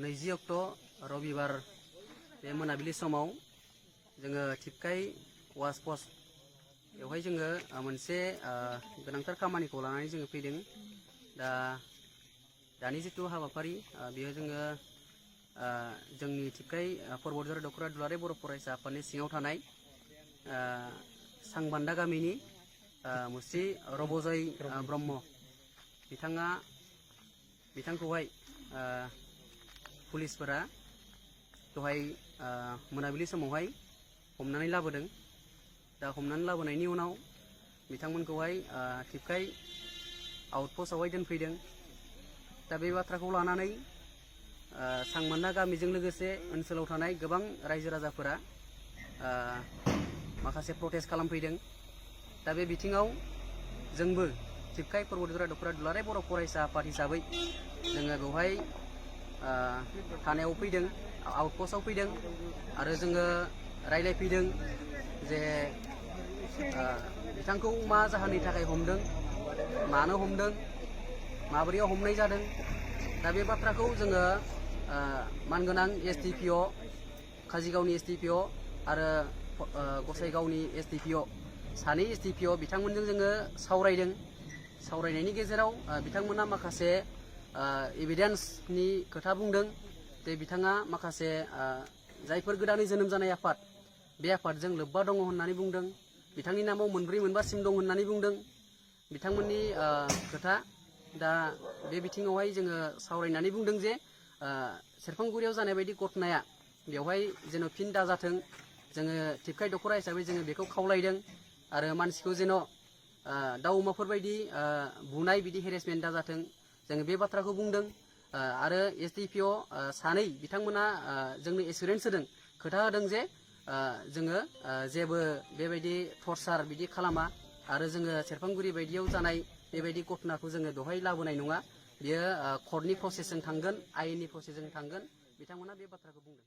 20 अक्ट' रबिबार बे मोनाबिलि समाव जोङो टिपकाइ वाच पस्ट बेवहाय जोङो मोनसे गोनांथार खामानिखौ लानानै जोङो फैदों। दानि जितु हाबाफारि बेयो जोङो जोंनि टिपकाइ परबतझार दख'रा दुलाराय बर' फरायसा आफादनि सिङाव थानाय सांबान्दा गामिनि मुस्रि रबजय ब्रह्म बिथांखौहाय पुलिसफोरा दहाय मोनाबिलि समावहाय हमनानै लाबोदों। दा हमनानै लाबोनायनि उनाव बिथांमोनखौहाय टिपकाइ आउटपस्टआवहाय दोनफैदों। दा बे बाथ्राखौ लानानै सांबान्दा गामिजों लोगोसे ओनसोलाव थानाय गोबां रायजो राजाफोरा माखासे प्रटेस्ट खालामफैदों। दा बे बिथिङाव जोंबो टिपकाइ परबतझार दख'रा दुलाराय बर' फरायसा आफाद हिसाबै जोङो बेवहाय थानायाव फैदों, आउटपस्टआव फैदों आरो जोङो रायलायफैदों जे बिथांखौ मा जाहोननि थाखाय हमदों, मानो हमदों, माबोरैयाव हमनाय जादों। दा बे बाथ्राखौ जोङो मानगोनां SDPO काजिगावनि SDPO आरो गसाइगावनि SDPO सानै SDPO बिथांमोनजों जोङो सावरायदों। सावरायनायनि गेजेराव बिथांमोना माखासे एभिडेन्सनि खोथा बुंदों। जे बिथाङा माखासे जायफोर गोदानै जोनोम जानाय आफाद बे आफादजों लोब्बा दङ होननानै बुंदों। बिथांनि नामाव 4-5 सिम दं होननानै बुंदों बिथांमोननि खोथा। दा बे बिथिङावहाय जोङो सावरायनानै बुंदों जे सेरफांगुरियाव जानाय बायदि घटनाया बेवहाय जेन' फिन दाजाथों, जोङो टिपकाइ दख'रा हिसाबै जोङो बेखौ खावलायदों आरो मानसिखौ जेन' दाउ अमाफोरबायदि बुनाय बिदि हेरेसमेन्ट दाजाथों, जोङो बे बाथ्राखौ बुंदों। आरो SDPO सानै बिथांमोना जोंनो एसुरेन्स होदों, खोथा होदों जे जोङो जेबो बेबायदि टर्चार बिदि खालामा आरो जोङो सेरफांगुरि बायदियाव जानाय बेबायदि घटनाखौ जोङो बेवहाय लाबोनाय नङा। बियो कर्टनि प्रसेसजों थांगोन, आयेननि प्रसेसजों थांगोन, बिथांमोना बे बाथ्राखौ बुंदों।